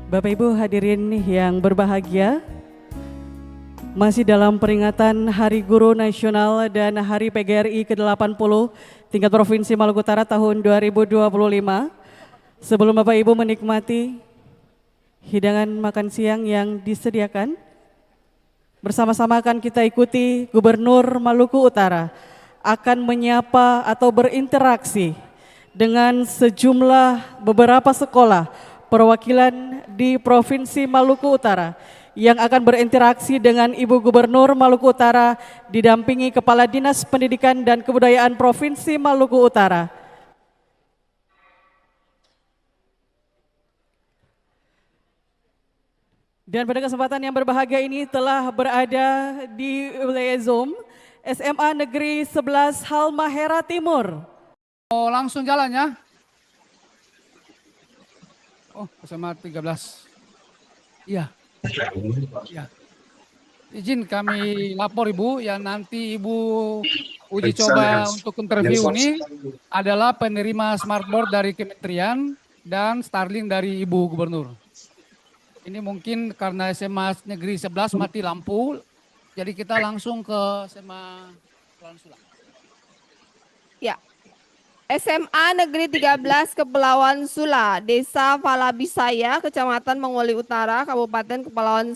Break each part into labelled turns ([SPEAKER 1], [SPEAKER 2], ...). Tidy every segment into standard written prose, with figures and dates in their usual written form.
[SPEAKER 1] Bapak Ibu hadirin yang berbahagia, masih dalam peringatan Hari Guru Nasional dan Hari PGRI ke-80 tingkat Provinsi Maluku Utara tahun 2025. Sebelum Bapak Ibu menikmati hidangan makan siang yang disediakan, bersama-sama akan kita ikuti Gubernur Maluku Utara akan menyapa atau berinteraksi dengan sejumlah beberapa sekolah perwakilan di Provinsi Maluku Utara yang akan berinteraksi dengan Ibu Gubernur Maluku Utara didampingi Kepala Dinas Pendidikan dan Kebudayaan Provinsi Maluku Utara. Dan pada kesempatan yang berbahagia ini telah berada di wilayah Zoom SMA Negeri 11 Halmahera Timur.
[SPEAKER 2] Oh, langsung jalan ya. Oh, SMA 13. Iya. Ya. Izin kami lapor Ibu, yang nanti Ibu uji coba untuk interview ini adalah penerima smartboard dari Kementerian dan Starlink dari Ibu Gubernur. Ini mungkin karena SMA Negeri 11 mati lampu, jadi kita langsung ke SMA Kepulauan Sula.
[SPEAKER 3] Ya. SMA Negeri 13 Kepulauan Sula, Desa Falabisaya, Kecamatan Mengwali Utara, Kabupaten Kepulauan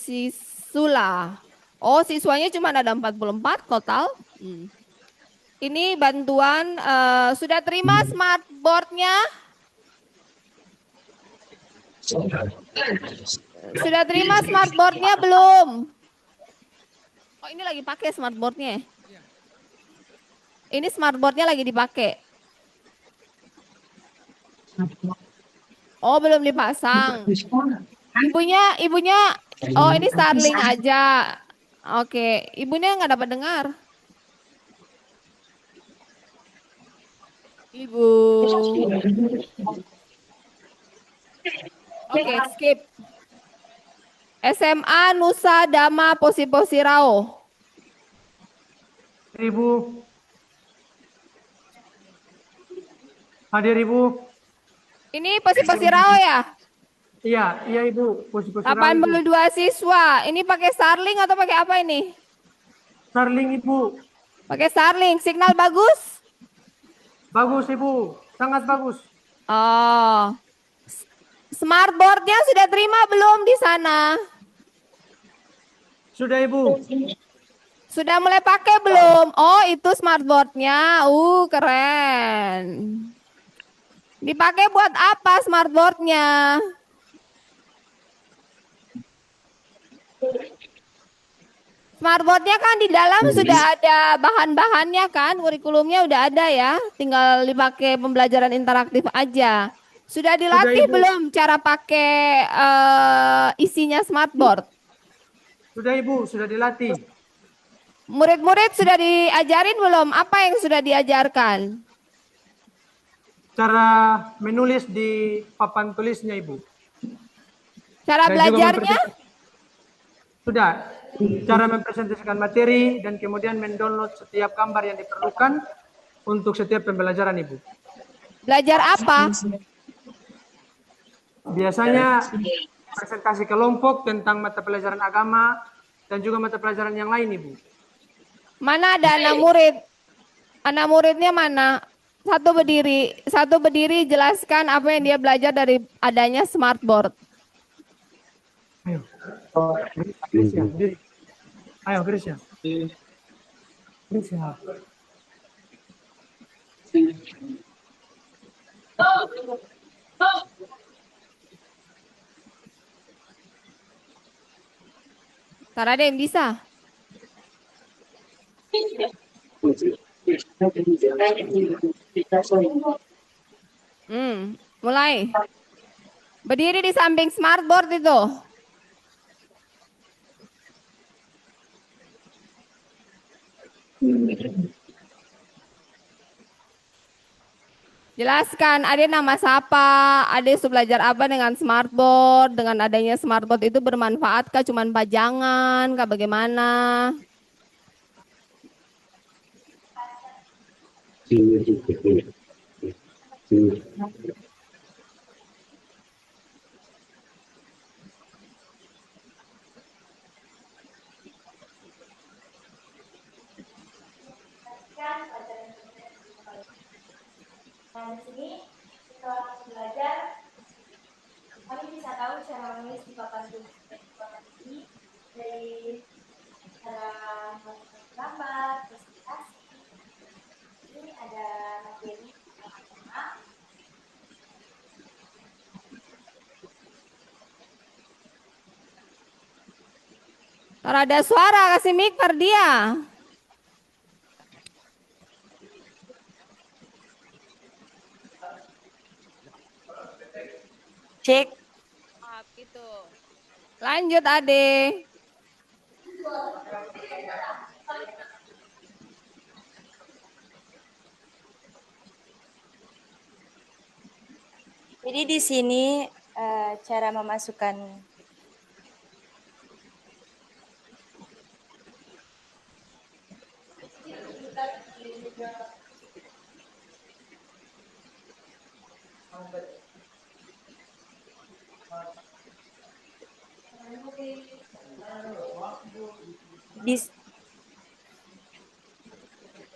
[SPEAKER 3] Sula. Oh, siswanya cuma ada 44 total. Ini bantuan, sudah terima smartboardnya? Sudah terima smartboardnya belum? Oh, ini lagi pakai smartboardnya. Ini smartboardnya lagi dipakai. Oh, belum dipasang. Ibunya, oh ini Starlink aja. Oke, ibunya nggak dapat dengar. Ibu. Oke, skip. SMA Nusa Dama Posipo Sirao.
[SPEAKER 4] Ibu. Hadir Ibu.
[SPEAKER 3] Ini Posipo Sirao ya?
[SPEAKER 4] Iya Ibu. Posipo Sirao,
[SPEAKER 3] 82 siswa. Ini pakai Starlink atau pakai apa ini?
[SPEAKER 4] Starlink Ibu.
[SPEAKER 3] Pakai Starlink. Signal bagus?
[SPEAKER 4] Bagus Ibu. Sangat bagus.
[SPEAKER 3] Oh. Smartboardnya sudah terima belum di sana?
[SPEAKER 4] Sudah Ibu.
[SPEAKER 3] Sudah mulai pakai belum? Oh, itu smartboardnya. Keren. Dipakai buat apa smartboardnya? Smartboardnya kan di dalam sudah ada bahan-bahannya kan, kurikulumnya udah ada ya, tinggal dipakai pembelajaran interaktif aja. Sudah dilatih belum cara pakai isinya smartboard?
[SPEAKER 4] Sudah Ibu, sudah dilatih.
[SPEAKER 3] Murid-murid sudah diajarin belum? Apa yang sudah diajarkan?
[SPEAKER 4] Cara menulis di papan tulisnya Ibu.
[SPEAKER 3] Cara
[SPEAKER 4] Dan
[SPEAKER 3] belajarnya?
[SPEAKER 4] Sudah. Cara mempresentasikan materi dan kemudian mendownload setiap gambar yang diperlukan untuk setiap pembelajaran Ibu.
[SPEAKER 3] Belajar apa?
[SPEAKER 4] Biasanya presentasi kelompok tentang mata pelajaran agama dan juga mata pelajaran yang lain Ibu.
[SPEAKER 3] Mana ada anak murid? Anak muridnya mana? Satu berdiri jelaskan apa yang dia belajar dari adanya smartboard.
[SPEAKER 4] Ayo. Grisya, diri. Ayo Grisya. Grisya.
[SPEAKER 3] Tak ada yang bisa. Mulai. Berdiri di samping smartboard itu. Jelaskan, Ade nama siapa, Ade sudah belajar apa dengan smartboard, dengan adanya smartboard itu bermanfaat kah cuman pajangan, kah bagaimana?
[SPEAKER 5] Nah, di sini setelah belajar, kami bisa tahu cara menulis di papan tulis ini dari cara menggunakan gambar, presentasi. Ini ada materi pertama.
[SPEAKER 3] Kalau ada suara kasih mic dia.
[SPEAKER 5] Cek.
[SPEAKER 3] Gitu. Lanjut Ade.
[SPEAKER 5] Jadi di sini cara memasukkan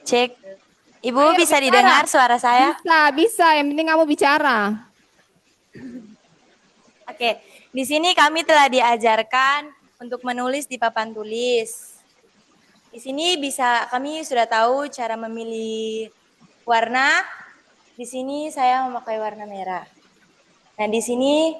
[SPEAKER 5] cek. Ibu
[SPEAKER 3] Ayo,
[SPEAKER 5] bisa
[SPEAKER 3] bicara.
[SPEAKER 5] didengar suara saya?
[SPEAKER 3] Bisa. Yang penting kamu bicara.
[SPEAKER 5] Oke, di sini kami telah diajarkan untuk menulis di papan tulis. Di sini kami sudah tahu cara memilih warna. Di sini saya memakai warna merah. Nah, di sini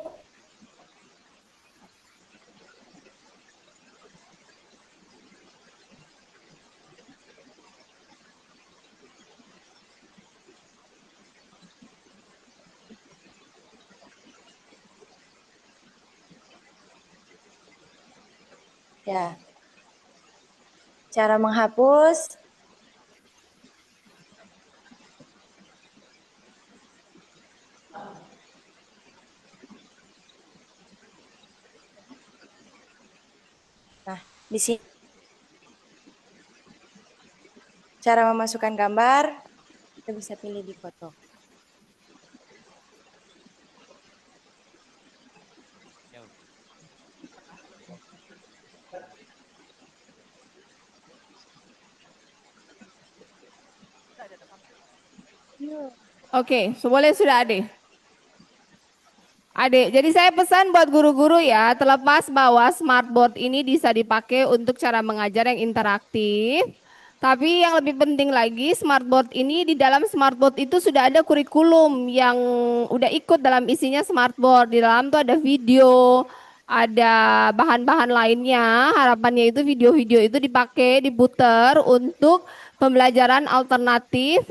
[SPEAKER 5] ya. Cara menghapus. Nah, di sini cara memasukkan gambar, kita bisa pilih di foto.
[SPEAKER 3] Oke, boleh sudah Ade. Adik, jadi saya pesan buat guru-guru ya, terlepas bahwa smartboard ini bisa dipakai untuk cara mengajar yang interaktif. Tapi yang lebih penting lagi, smartboard ini di dalam smartboard itu sudah ada kurikulum yang udah ikut dalam isinya smartboard. Di dalam tuh ada video, ada bahan-bahan lainnya. Harapannya itu video-video itu dipakai, diputer untuk pembelajaran alternatif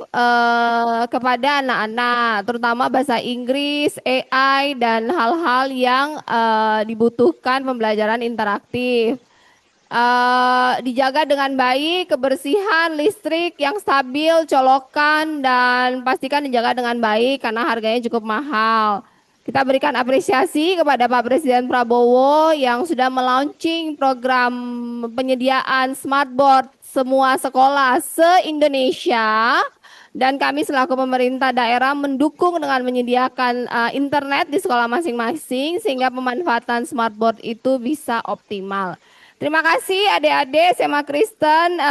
[SPEAKER 3] kepada anak-anak, terutama bahasa Inggris, AI, dan hal-hal yang dibutuhkan pembelajaran interaktif. Dijaga dengan baik, kebersihan, listrik yang stabil, colokan, dan pastikan dijaga dengan baik karena harganya cukup mahal. Kita berikan apresiasi kepada Pak Presiden Prabowo yang sudah melaunching program penyediaan smartboard semua sekolah se-Indonesia. Dan kami selaku pemerintah daerah mendukung dengan menyediakan internet di sekolah masing-masing sehingga pemanfaatan smartboard itu bisa optimal. Terima kasih adik-adik SMA Kristen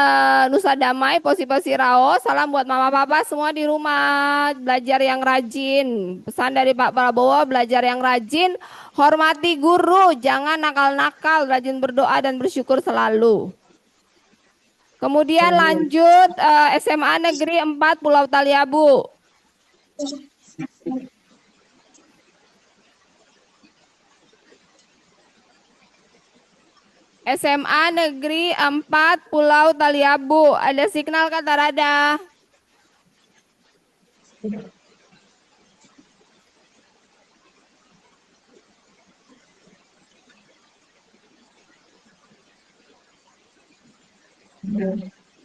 [SPEAKER 3] Nusa Damai, Posi-Posi Rao. Salam buat mama papa semua di rumah, belajar yang rajin. Pesan dari Pak Prabowo, belajar yang rajin, hormati guru, jangan nakal-nakal, rajin berdoa dan bersyukur selalu. Kemudian lanjut SMA Negeri 4 Pulau Taliabu. SMA Negeri 4 Pulau Taliabu. Ada signal kata Rada?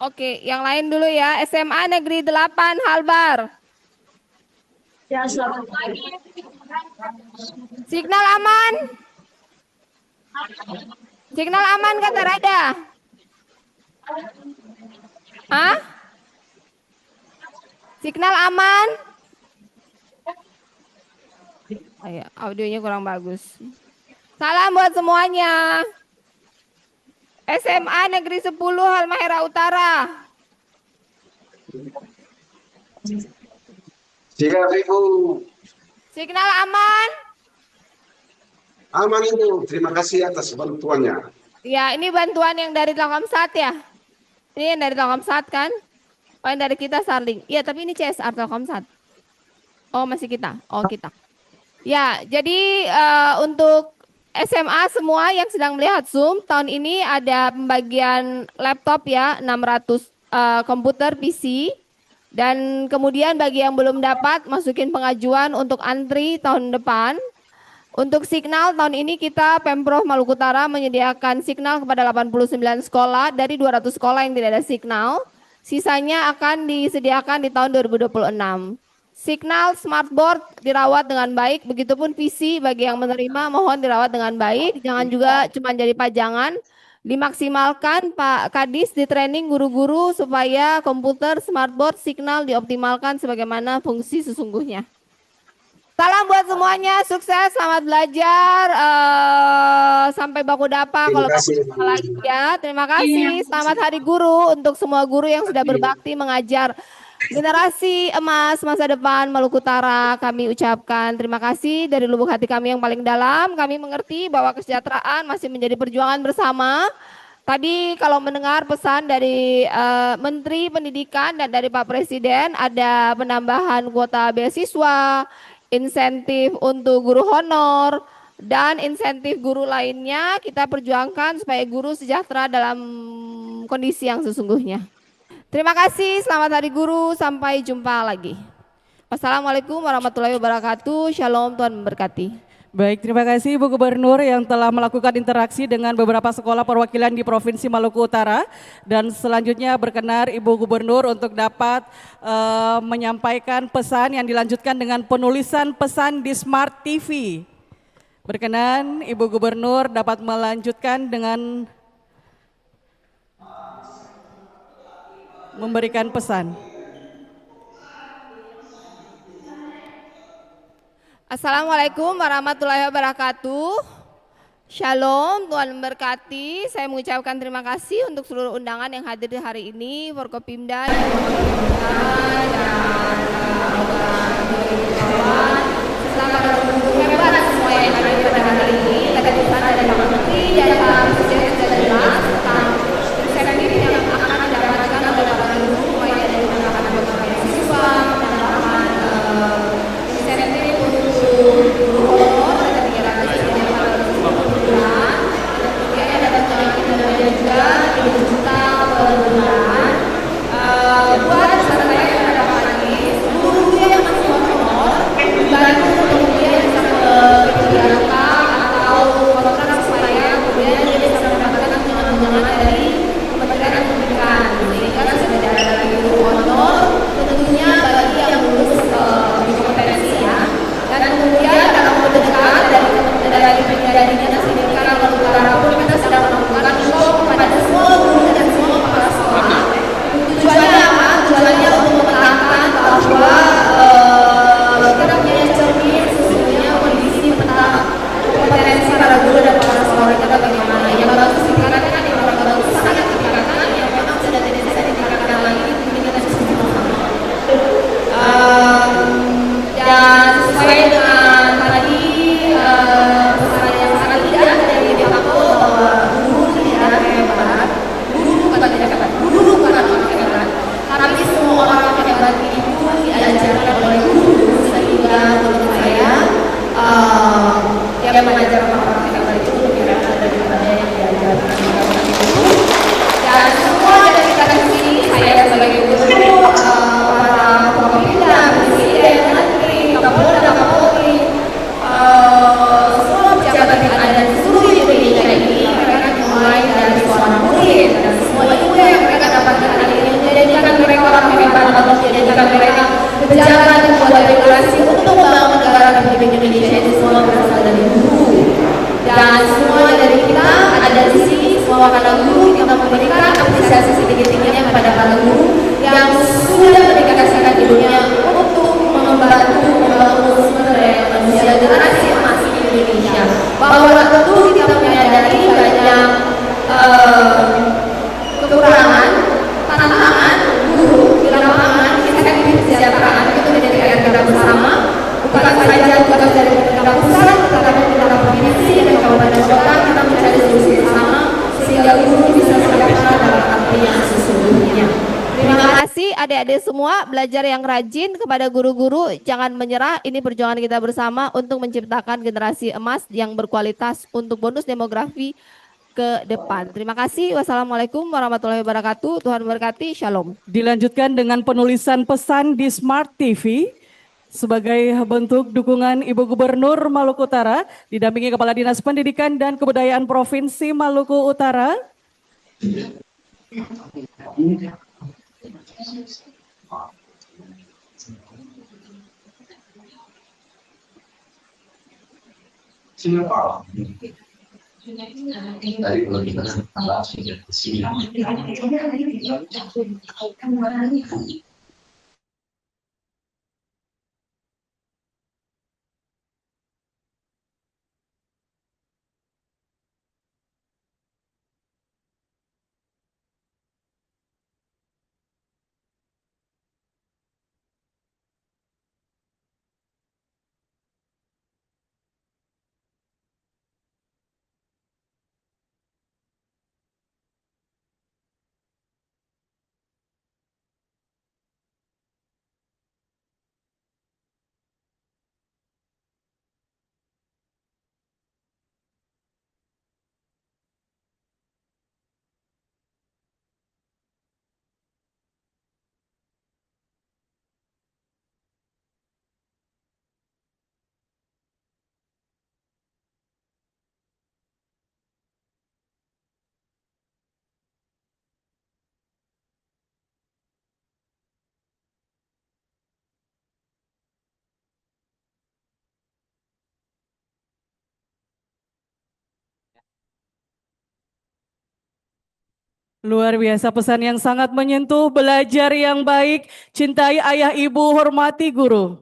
[SPEAKER 3] Oke, yang lain dulu ya. SMA Negeri 8 Halbar.
[SPEAKER 6] Ya, selamat pagi.
[SPEAKER 3] Signal aman? Signal aman kata Rada? Hah? Signal aman? Ayo, audionya kurang bagus. Salam buat semuanya. SMA Negeri 10 Halmahera Utara.
[SPEAKER 7] Siap Ibu.
[SPEAKER 3] Signal aman?
[SPEAKER 7] Aman Ibu. Terima kasih atas bantuannya.
[SPEAKER 3] Ya, ini bantuan yang dari Telkomsat ya? Ini yang dari Telkomsat kan? Oh, yang dari kita Starlink. Iya, tapi ini CSR Telkomsat. Oh, masih kita. Oh, kita. Ya, jadi untuk SMA semua yang sedang melihat Zoom, tahun ini ada pembagian laptop ya, 600 komputer PC. Dan kemudian bagi yang belum dapat, masukin pengajuan untuk antri tahun depan. Untuk signal tahun ini kita Pemprov Maluku Utara menyediakan signal kepada 89 sekolah dari 200 sekolah yang tidak ada signal. Sisanya akan disediakan di tahun 2026. Signal smartboard dirawat dengan baik, begitupun PC bagi yang menerima mohon dirawat dengan baik. Jangan juga cuma jadi pajangan. Dimaksimalkan Pak Kadis di training guru-guru supaya komputer, smartboard, signal dioptimalkan sebagaimana fungsi sesungguhnya. Salam buat semuanya, sukses, selamat belajar, sampai baku dapa kalau lagi ya. Terima kasih, selamat Hari Guru untuk semua guru yang sudah berbakti mengajar generasi emas masa depan Maluku Utara. Kami ucapkan terima kasih dari lubuk hati kami yang paling dalam. Kami mengerti bahwa kesejahteraan masih menjadi perjuangan bersama. Tadi kalau mendengar pesan dari Menteri Pendidikan dan dari Pak Presiden ada penambahan kuota beasiswa, insentif untuk guru honor, dan insentif guru lainnya kita perjuangkan supaya guru sejahtera dalam kondisi yang sesungguhnya. Terima kasih, selamat Hari Guru, sampai jumpa lagi. Wassalamualaikum warahmatullahi wabarakatuh, shalom, Tuhan memberkati.
[SPEAKER 1] Baik, terima kasih Ibu Gubernur yang telah melakukan interaksi dengan beberapa sekolah perwakilan di Provinsi Maluku Utara. Dan selanjutnya berkenan Ibu Gubernur untuk dapat menyampaikan pesan yang dilanjutkan dengan penulisan pesan di Smart TV. Berkenan Ibu Gubernur dapat melanjutkan dengan memberikan pesan.
[SPEAKER 3] Assalamualaikum warahmatullahi wabarakatuh. Shalom, Tuhan memberkati. Saya mengucapkan terima kasih untuk seluruh undangan yang hadir di hari ini, Forkopimda dan selamat hebat semua yang hadir pada hari ini. Tadi pesan dari Pak Menteri dan Pak Presiden sudah jelas tentang insentif yang akan didapatkan oleh para guru, mulai dari penambahan beberapa siswa, penambahan insentif untuk guru honor ada 300 yang bulan, kemudian ada bantuan kinerja juga 3 juta per bulan. Buat peserta yang ada lagi, guru yang masih honor dibantu kemudian bisa ke PPDK atau kontrak supaya kemudian dia bisa mendapatkan tunjangan dari Kementerian Pendidikan, sehingga sudah tidak ada lagi guru honor tentunya bagi yang lulus kompetensi ya. Dan kemudian dalam waktu dekat dari Dinas Pendidikan Maluku Utara pun kita sedang melakukan show kepada semua guru dan semua kepala sekolah. Tujuannya apa? Tujuannya untuk memetakan bahwa kita punya cermin sesungguhnya kondisi peta semua belajar yang rajin, kepada guru-guru jangan menyerah. Ini perjuangan kita bersama untuk menciptakan generasi emas yang berkualitas untuk bonus demografi ke depan. Terima kasih. Wassalamualaikum warahmatullahi wabarakatuh. Tuhan memberkati. Shalom.
[SPEAKER 1] Dilanjutkan dengan penulisan pesan di Smart TV sebagai bentuk dukungan Ibu Gubernur Maluku Utara didampingi Kepala Dinas Pendidikan dan Kebudayaan Provinsi Maluku Utara. Luar biasa pesan yang sangat menyentuh, belajar yang baik, cintai ayah ibu, hormati guru.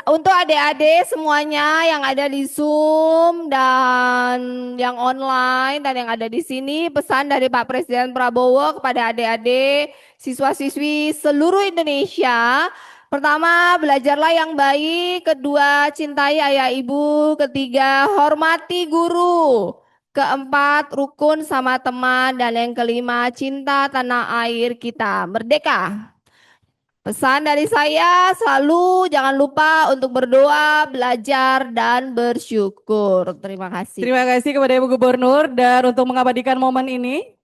[SPEAKER 3] Untuk adik-adik semuanya yang ada di Zoom dan yang online dan yang ada di sini, pesan dari Pak Presiden Prabowo kepada adik-adik, siswa-siswi seluruh Indonesia. Pertama, belajarlah yang baik. Kedua, cintai ayah ibu. Ketiga, hormati guru. Keempat, rukun sama teman. Dan yang kelima, cinta tanah air kita merdeka. Pesan dari saya selalu jangan lupa untuk berdoa, belajar, dan bersyukur. Terima kasih.
[SPEAKER 1] Terima kasih kepada Ibu Gubernur dan untuk mengabadikan momen ini.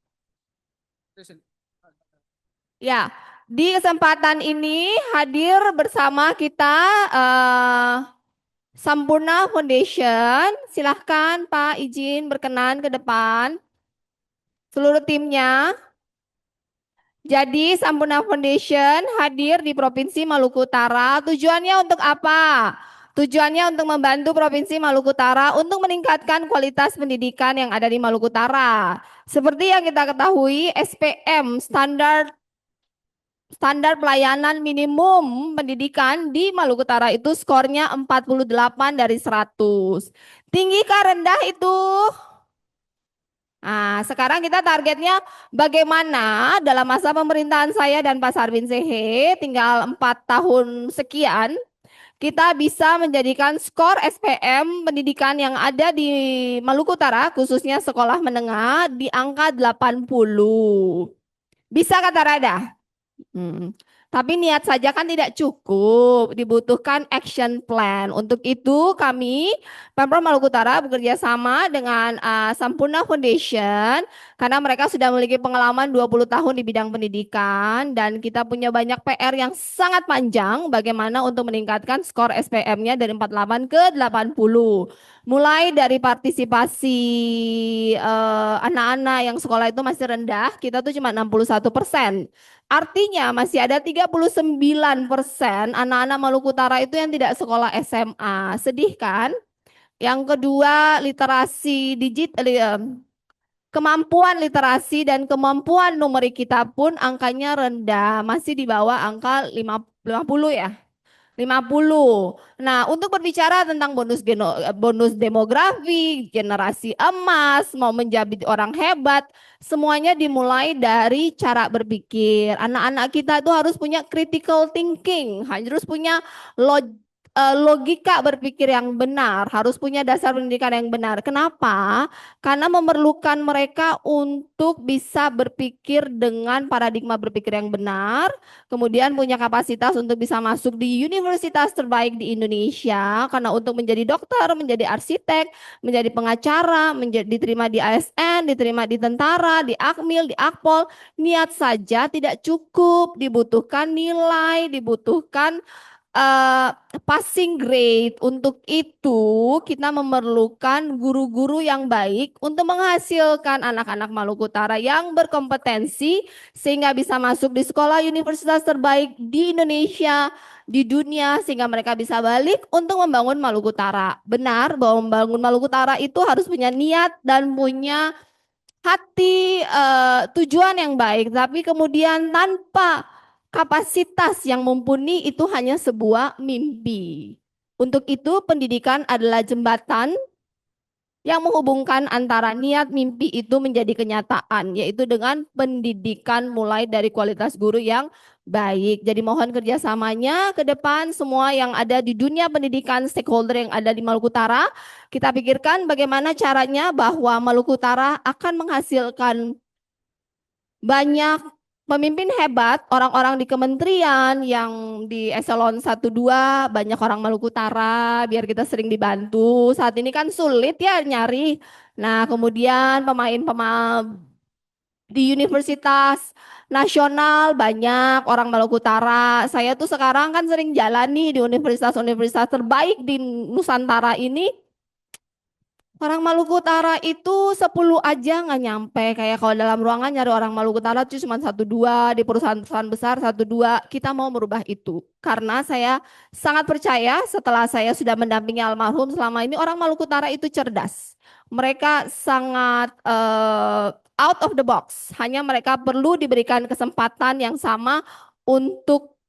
[SPEAKER 3] Ya, di kesempatan ini hadir bersama kita Sampurna Foundation. Silahkan Pak izin berkenan ke depan. Seluruh timnya. Jadi Sampurna Foundation hadir di Provinsi Maluku Utara. Tujuannya untuk apa? Tujuannya untuk membantu Provinsi Maluku Utara untuk meningkatkan kualitas pendidikan yang ada di Maluku Utara. Seperti yang kita ketahui, SPM standar pelayanan minimum pendidikan di Maluku Utara itu skornya 48 dari 100. Tinggi kah rendah itu? Nah, sekarang kita targetnya bagaimana dalam masa pemerintahan saya dan Pak Sarbin Sehe, tinggal 4 tahun sekian, kita bisa menjadikan skor SPM pendidikan yang ada di Maluku Utara, khususnya sekolah menengah, di angka 80. Bisa kata Rada? Tapi niat saja kan tidak cukup, dibutuhkan action plan. Untuk itu kami Pemprov Maluku Utara bekerja sama dengan Sampurna Foundation karena mereka sudah memiliki pengalaman 20 tahun di bidang pendidikan dan kita punya banyak PR yang sangat panjang bagaimana untuk meningkatkan skor SPM-nya dari 48 ke 80. Mulai dari partisipasi anak-anak yang sekolah itu masih rendah, kita tuh cuma 61%. Artinya masih ada 39% anak-anak Maluku Utara itu yang tidak sekolah SMA. Sedih kan? Yang kedua, literasi digital, kemampuan literasi dan kemampuan numerik kita pun angkanya rendah, masih di bawah angka 50 ya. 50. Nah, untuk berbicara tentang bonus demografi, generasi emas, mau menjadi orang hebat, semuanya dimulai dari cara berpikir. Anak-anak kita itu harus punya critical thinking, harus punya logika berpikir yang benar, harus punya dasar pendidikan yang benar. Kenapa? Karena memerlukan mereka untuk bisa berpikir dengan paradigma berpikir yang benar, kemudian punya kapasitas untuk bisa masuk di universitas terbaik di Indonesia, karena untuk menjadi dokter, menjadi arsitek, menjadi pengacara, diterima di ASN, diterima di tentara, di Akmil, di Akpol, niat saja tidak cukup, dibutuhkan nilai, dibutuhkan passing grade. Untuk itu kita memerlukan guru-guru yang baik untuk menghasilkan anak-anak Maluku Utara yang berkompetensi sehingga bisa masuk di sekolah universitas terbaik di Indonesia, di dunia, sehingga mereka bisa balik untuk membangun Maluku Utara. Benar bahwa membangun Maluku Utara itu harus punya niat dan punya hati, tujuan yang baik, tapi kemudian tanpa kapasitas yang mumpuni itu hanya sebuah mimpi. Untuk itu pendidikan adalah jembatan yang menghubungkan antara niat mimpi itu menjadi kenyataan, yaitu dengan pendidikan mulai dari kualitas guru yang baik. Jadi mohon kerjasamanya ke depan semua yang ada di dunia pendidikan, stakeholder yang ada di Maluku Utara, kita pikirkan bagaimana caranya bahwa Maluku Utara akan menghasilkan banyak pemimpin hebat, orang-orang di kementerian yang di eselon 1-2, banyak orang Maluku Utara, biar kita sering dibantu. Saat ini kan sulit ya nyari. Nah, kemudian pemain-pemain di universitas nasional banyak orang Maluku Utara. Saya tuh sekarang kan sering jalan nih di universitas-universitas terbaik di Nusantara ini. Orang Maluku Utara itu 10 aja nggak nyampe. Kayak kalau dalam ruangan nyari orang Maluku Utara itu cuma 1-2, di perusahaan-perusahaan besar 1-2. Kita mau merubah itu. Karena saya sangat percaya setelah saya sudah mendampingi almarhum selama ini, orang Maluku Utara itu cerdas. Mereka sangat out of the box. Hanya mereka perlu diberikan kesempatan yang sama untuk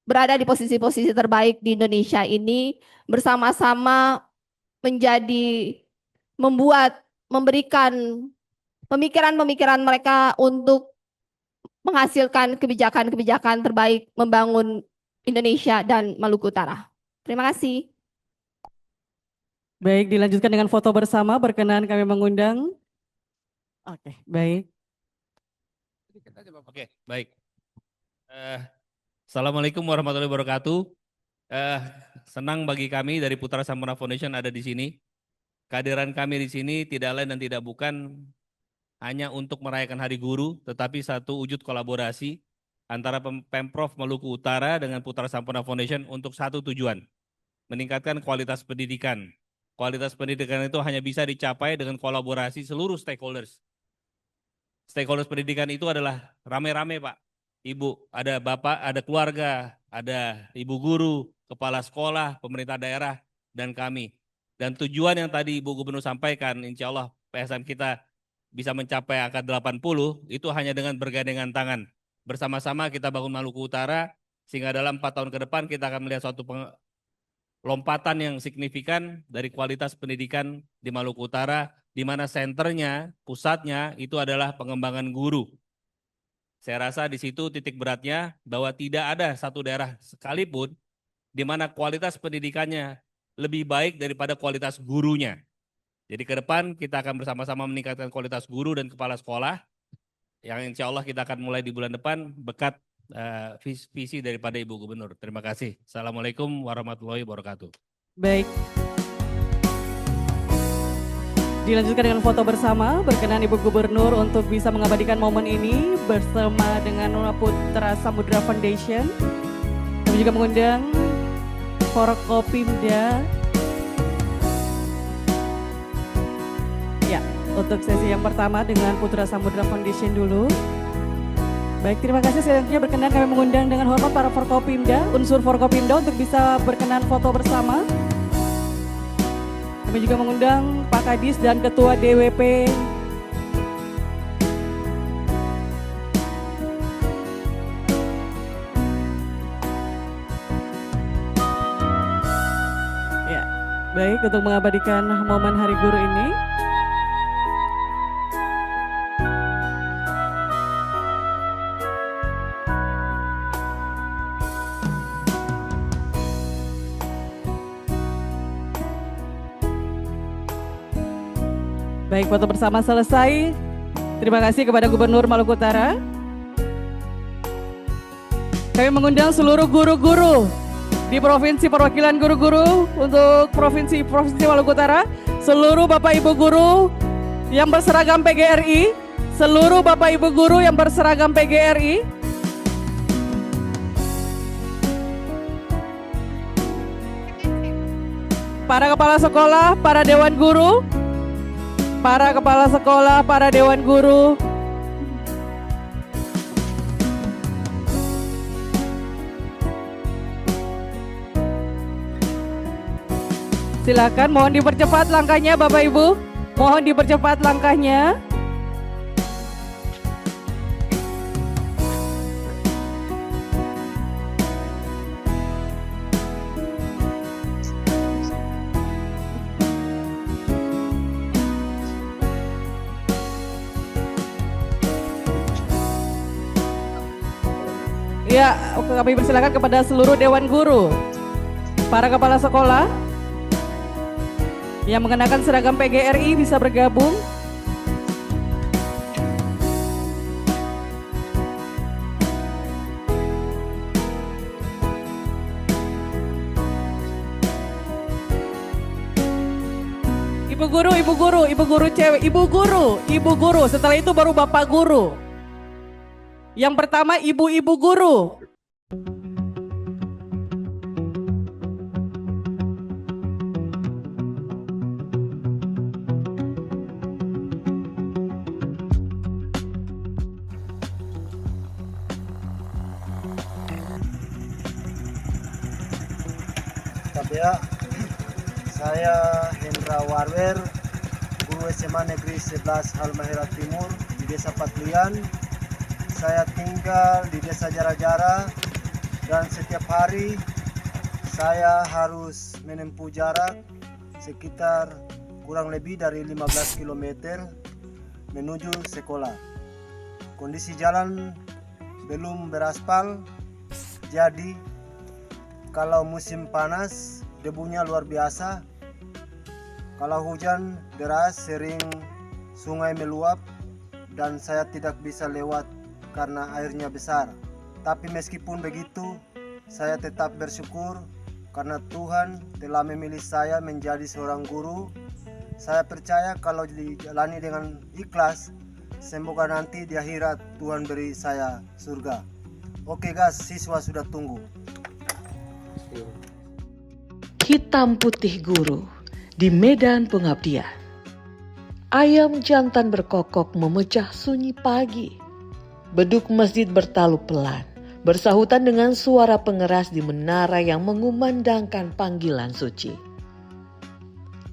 [SPEAKER 3] berada di posisi-posisi terbaik di Indonesia ini, bersama-sama memberikan pemikiran-pemikiran mereka untuk menghasilkan kebijakan-kebijakan terbaik membangun Indonesia dan Maluku Utara. Terima kasih.
[SPEAKER 1] Baik, dilanjutkan dengan foto bersama, berkenan kami mengundang. Oke, baik.
[SPEAKER 8] Oke, baik. Assalamualaikum warahmatullahi wabarakatuh. Senang bagi kami dari Putra Sampurna Foundation ada di sini. Kehadiran kami di sini tidak lain dan tidak bukan hanya untuk merayakan Hari Guru, tetapi satu wujud kolaborasi antara Pemprov Maluku Utara dengan Putra Sampurna Foundation untuk satu tujuan, meningkatkan kualitas pendidikan. Kualitas pendidikan itu hanya bisa dicapai dengan kolaborasi seluruh stakeholders. Stakeholders pendidikan itu adalah rame-rame Pak, Ibu, ada Bapak, ada keluarga, ada Ibu guru, kepala sekolah, pemerintah daerah, dan kami. Dan tujuan yang tadi Ibu Gubernur sampaikan, insya Allah PSM kita bisa mencapai angka 80, itu hanya dengan bergandengan tangan. Bersama-sama kita bangun Maluku Utara, sehingga dalam 4 tahun ke depan kita akan melihat suatu lompatan yang signifikan dari kualitas pendidikan di Maluku Utara, di mana senternya, pusatnya itu adalah pengembangan guru. Saya rasa di situ titik beratnya bahwa tidak ada satu daerah sekalipun di mana kualitas pendidikannya lebih baik daripada kualitas gurunya. Jadi ke depan kita akan bersama-sama meningkatkan kualitas guru dan kepala sekolah yang insya Allah kita akan mulai di bulan depan berkat visi daripada Ibu Gubernur. Terima kasih. Assalamualaikum warahmatullahi wabarakatuh.
[SPEAKER 1] Baik. Dilanjutkan dengan foto bersama, berkenan Ibu Gubernur untuk bisa mengabadikan momen ini bersama dengan Putra Samudra Foundation. Kami juga mengundang Forkopimda. Ya, untuk sesi yang pertama dengan Putra Samudra Foundation dulu. Baik, terima kasih. Selanjutnya berkenan kami mengundang dengan hormat para Forkopimda, unsur Forkopimda untuk bisa berkenan foto bersama. Kami juga mengundang Pak Kadis dan Ketua DWP. Ya, baik, untuk mengabadikan momen Hari Guru ini. Baik, foto bersama selesai. Terima kasih kepada Gubernur Maluku Utara. Kami mengundang seluruh guru-guru di Provinsi Perwakilan Guru-Guru untuk Provinsi Maluku Utara, seluruh Bapak Ibu guru yang berseragam PGRI, seluruh Bapak Ibu guru yang berseragam PGRI. Para kepala sekolah, para dewan guru, para kepala sekolah, para dewan guru, silakan, mohon dipercepat langkahnya Bapak Ibu. Mohon dipercepat langkahnya. Ya, kami persilakan kepada seluruh dewan guru, para kepala sekolah yang mengenakan seragam PGRI bisa bergabung. Ibu guru cewek, ibu guru. Setelah itu baru bapak guru. Yang pertama ibu-ibu guru.
[SPEAKER 9] Ya, saya Hendra Warwer, guru SMA Negeri 11 Halmahera Timur di Desa Patlian. Saya tinggal di Desa Jara-Jara dan setiap hari saya harus menempuh jarak sekitar kurang lebih dari 15 km menuju sekolah. Kondisi jalan belum beraspal, jadi kalau musim panas debunya luar biasa. Kalau hujan deras sering sungai meluap dan saya tidak bisa lewat karena airnya besar. Tapi meskipun begitu, saya tetap bersyukur karena Tuhan telah memilih saya menjadi seorang guru. Saya percaya kalau dijalani dengan ikhlas, semoga nanti di akhirat Tuhan beri saya surga. Oke guys, siswa sudah tunggu.
[SPEAKER 10] Hitam putih guru di medan pengabdian. Ayam jantan berkokok memecah sunyi pagi. Beduk masjid bertalu pelan, bersahutan dengan suara pengeras di menara yang mengumandangkan panggilan suci.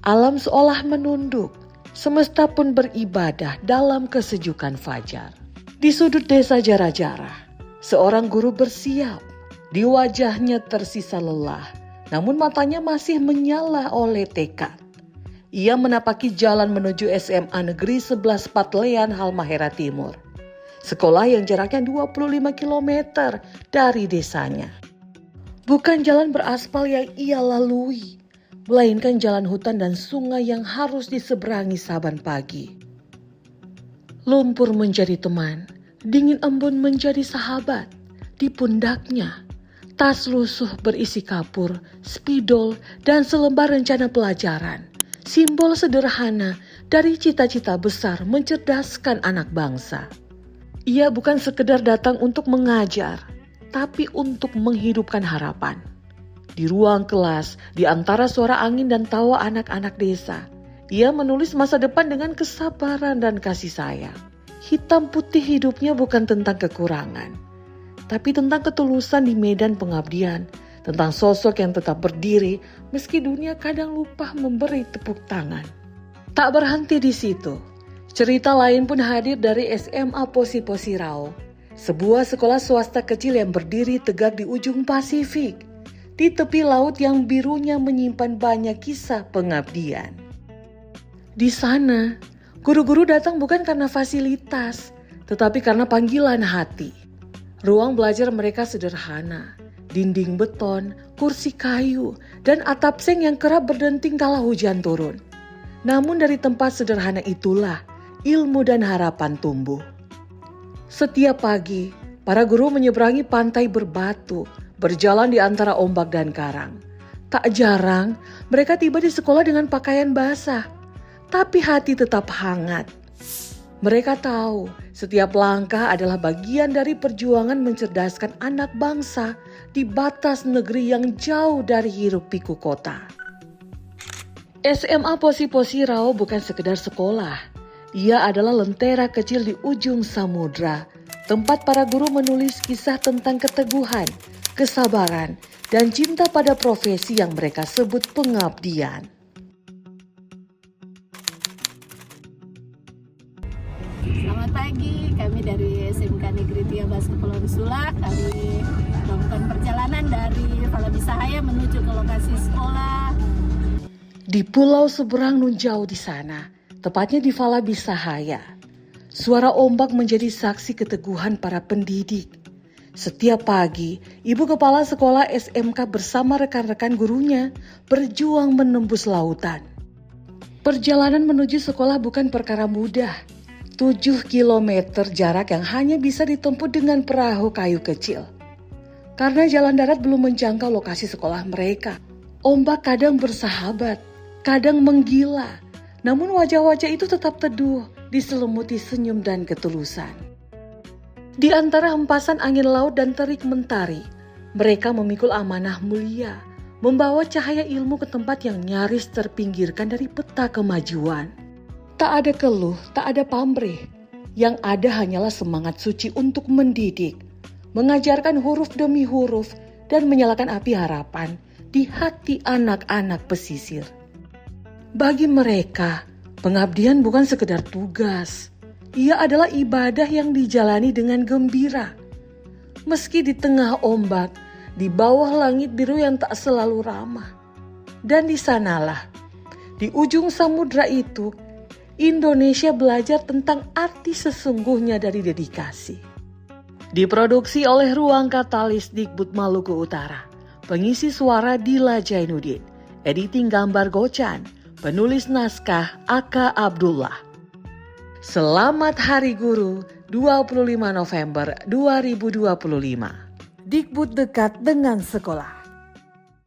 [SPEAKER 10] Alam seolah menunduk, semesta pun beribadah dalam kesejukan fajar. Di sudut desa Jara-Jara, seorang guru bersiap. Di wajahnya tersisa lelah, namun matanya masih menyala oleh tekad. Ia menapaki jalan menuju SMA Negeri 11 Patlian Halmahera Timur. Sekolah yang jaraknya 25 km dari desanya. Bukan jalan beraspal yang ia lalui, melainkan jalan hutan dan sungai yang harus diseberangi saban pagi. Lumpur menjadi teman, dingin embun menjadi sahabat. Di pundaknya, tas lusuh berisi kapur, spidol, dan selembar rencana pelajaran. Simbol sederhana dari cita-cita besar mencerdaskan anak bangsa. Ia bukan sekedar datang untuk mengajar, tapi untuk menghidupkan harapan. Di ruang kelas, di antara suara angin dan tawa anak-anak desa, ia menulis masa depan dengan kesabaran dan kasih sayang. Hitam putih hidupnya bukan tentang kekurangan, tapi tentang ketulusan di medan pengabdian, tentang sosok yang tetap berdiri meski dunia kadang lupa memberi tepuk tangan. Tak berhenti di situ, cerita lain pun hadir dari SMA Posi-Posi Rao, sebuah sekolah swasta kecil yang berdiri tegak di ujung Pasifik, di tepi laut yang birunya menyimpan banyak kisah pengabdian. Di sana, guru-guru datang bukan karena fasilitas, tetapi karena panggilan hati. Ruang belajar mereka sederhana, dinding beton, kursi kayu, dan atap seng yang kerap berdenting kala hujan turun. Namun dari tempat sederhana itulah ilmu dan harapan tumbuh. Setiap pagi, para guru menyeberangi pantai berbatu, berjalan di antara ombak dan karang. Tak jarang, mereka tiba di sekolah dengan pakaian basah, tapi hati tetap hangat. Mereka tahu setiap langkah adalah bagian dari perjuangan mencerdaskan anak bangsa di batas negeri yang jauh dari hiruk-pikuk kota. SMA Posi-Posi Rao bukan sekedar sekolah. Ia adalah lentera kecil di ujung samudra, tempat para guru menulis kisah tentang keteguhan, kesabaran, dan cinta pada profesi yang mereka sebut pengabdian.
[SPEAKER 11] Selamat pagi, kami dari SMK Negeri 13 Kepulauan Sula. Kami melakukan perjalanan dari Falabisahaya menuju ke lokasi sekolah.
[SPEAKER 10] Di pulau seberang nun jauh di sana, tepatnya di Falabisahaya, suara ombak menjadi saksi keteguhan para pendidik. Setiap pagi, ibu kepala sekolah SMK bersama rekan-rekan gurunya berjuang menembus lautan. Perjalanan menuju sekolah bukan perkara mudah. 7 kilometer jarak yang hanya bisa ditempuh dengan perahu kayu kecil. Karena jalan darat belum menjangkau lokasi sekolah mereka, ombak kadang bersahabat, kadang menggila, namun wajah-wajah itu tetap teduh, diselimuti senyum dan ketulusan. Di antara hempasan angin laut dan terik mentari, mereka memikul amanah mulia, membawa cahaya ilmu ke tempat yang nyaris terpinggirkan dari peta kemajuan. Tak ada keluh, tak ada pamrih, yang ada hanyalah semangat suci untuk mendidik, mengajarkan huruf demi huruf, dan menyalakan api harapan di hati anak-anak pesisir. Bagi mereka, pengabdian bukan sekedar tugas. Ia adalah ibadah yang dijalani dengan gembira. Meski di tengah ombak, di bawah langit biru yang tak selalu ramah. Dan di sanalah, di ujung samudra itu, Indonesia belajar tentang arti sesungguhnya dari dedikasi. Diproduksi oleh Ruang Katalis Dikbud Maluku Utara. Pengisi suara Dila Jainuddin. Editing gambar Gocan. Penulis naskah Aka Abdullah. Selamat Hari Guru 25 November 2025. Dikbud dekat dengan sekolah.